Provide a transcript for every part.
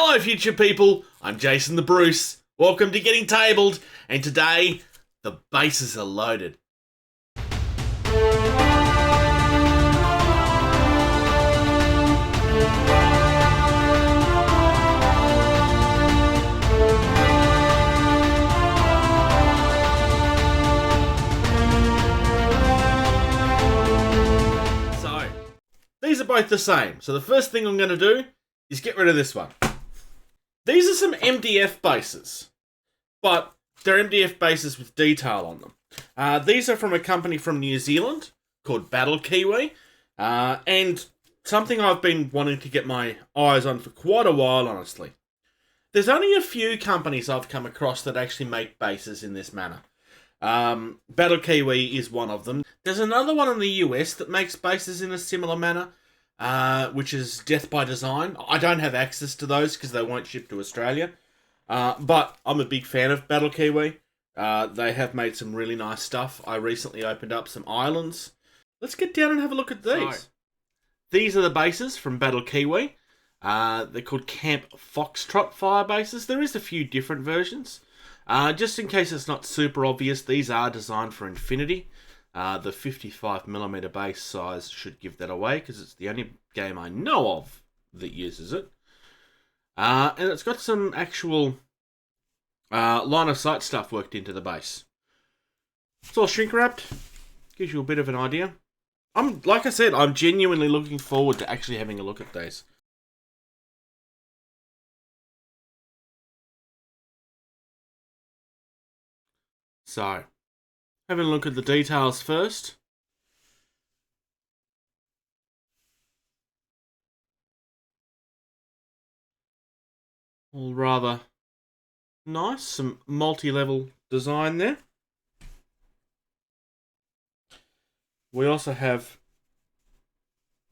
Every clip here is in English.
Hello, future people. I'm Jason the Bruce. Welcome to Getting Tabled, and today the bases are loaded. So, these are both the same. So the first thing I'm going to do is get rid of this one. These are some MDF bases, but they're MDF bases with detail on them. These are from a company from New Zealand called Kiwi, and something I've been wanting to get my eyes on for quite a while, honestly. There's only a few companies I've come across that actually make bases in this manner. Kiwi is one of them. There's another one in the US that makes bases in a similar manner, which is Death by Design. I don't have access to those because they won't ship to Australia. But I'm a big fan of Kiwi. They have made some really nice stuff. I recently opened up some islands. Let's get down and have a look at these. So, these are the bases from Kiwi. They're called Camp Foxtrot Firebases. There is a few different versions. Just in case it's not super obvious, these are designed for infinity. The 55mm base size should give that away because it's the only game I know of that uses it. And it's got some actual line of sight stuff worked into the base. It's all shrink wrapped. Gives you a bit of an idea. Like I said, I'm genuinely looking forward to actually having a look at these. So, having a look at the details first. All rather nice, some multi-level design there. We also have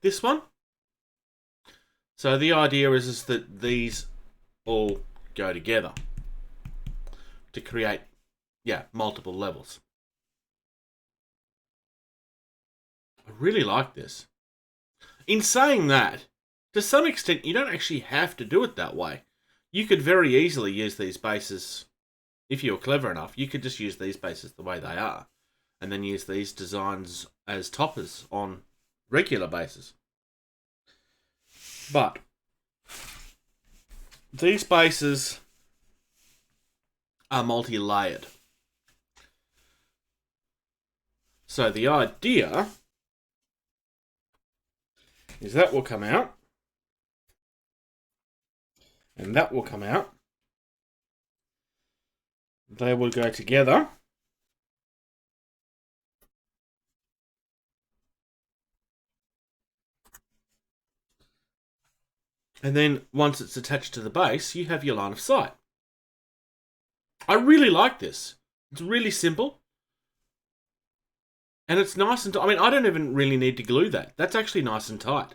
this one. So the idea is that these all go together to create, multiple levels. I really like this. In saying that, to some extent, you don't actually have to do it that way. You could very easily use these bases, if you're clever enough, you could just use these bases the way they are, and then use these designs as toppers on regular bases. But these bases are multi-layered. So the idea is that will come out, and that will come out. They will go together. And then once it's attached to the base, you have your line of sight. I really like this. It's really simple. And it's nice and... I don't even really need to glue that. That's actually nice and tight.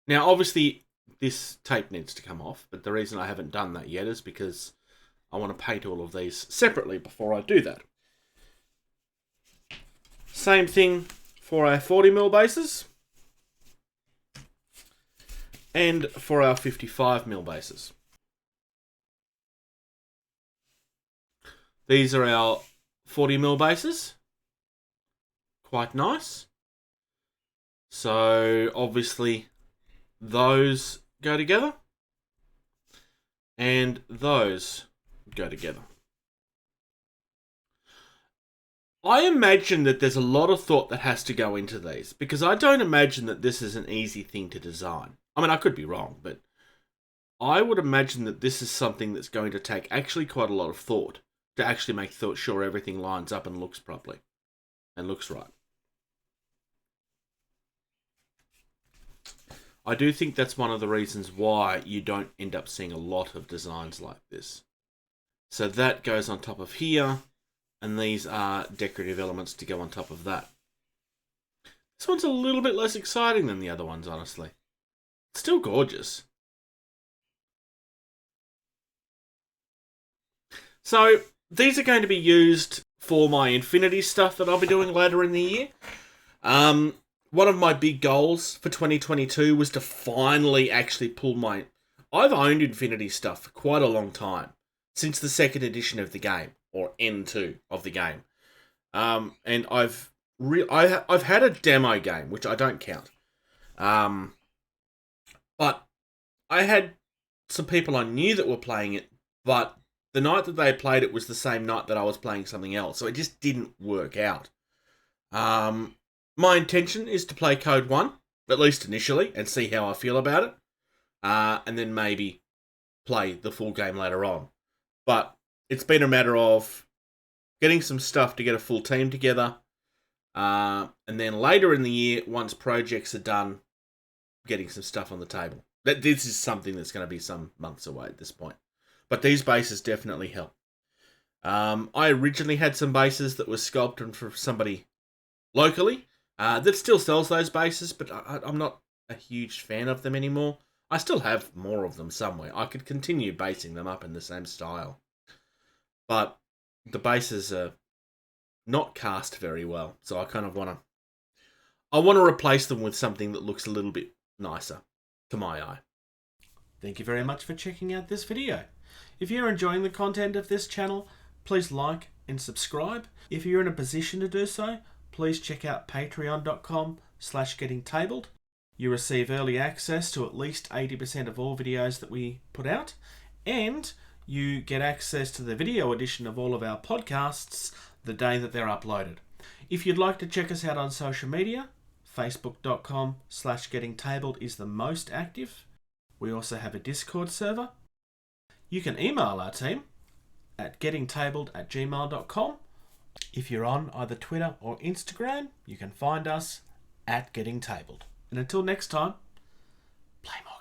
Now, obviously, this tape needs to come off, but the reason I haven't done that yet is because I want to paint all of these separately before I do that. Same thing for our 40mm bases. And for our 55mm bases. These are our 40mm bases. Quite nice. So, obviously, those go together. And those go together. I imagine that there's a lot of thought that has to go into these, because I don't imagine that this is an easy thing to design. I could be wrong, but I would imagine that this is something that's going to take actually quite a lot of thought to actually make sure everything lines up and looks properly and looks right. I do think that's one of the reasons why you don't end up seeing a lot of designs like this. So that goes on top of here, and these are decorative elements to go on top of that. This one's a little bit less exciting than the other ones, honestly. It's still gorgeous. So, these are going to be used for my Infinity stuff that I'll be doing later in the year. One of my big goals for 2022 was to finally actually pull my I've owned Infinity stuff for quite a long time, since the second edition of the game, or N2 of the game. And I've had a demo game, which I don't count. But I had some people I knew that were playing it, but the night that they played it was the same night that I was playing something else, so it just didn't work out. My intention is to play Code 1, at least initially, and see how I feel about it, and then maybe play the full game later on. But it's been a matter of getting some stuff to get a full team together, and then later in the year, once projects are done, getting some stuff on the table. This is something that's going to be some months away at this point. But these bases definitely help. I originally had some bases that were sculpted for somebody locally that still sells those bases, but I'm not a huge fan of them anymore. I still have more of them somewhere. I could continue basing them up in the same style. But the bases are not cast very well, so I kind of want to replace them with something that looks a little bit nicer to my eye. Thank you very much for checking out this video. If you're enjoying the content of this channel, please like and subscribe. If you're in a position to do so, please check out patreon.com/gettingtabled. You receive early access to at least 80% of all videos that we put out, and you get access to the video edition of all of our podcasts the day that they're uploaded. If you'd like to check us out on social media, facebook.com/gettingtabled is the most active. We also have a Discord server. You can email our team at gettingtabled@gmail.com. If you're on either Twitter or Instagram, you can find us at gettingtabled. And until next time, play more.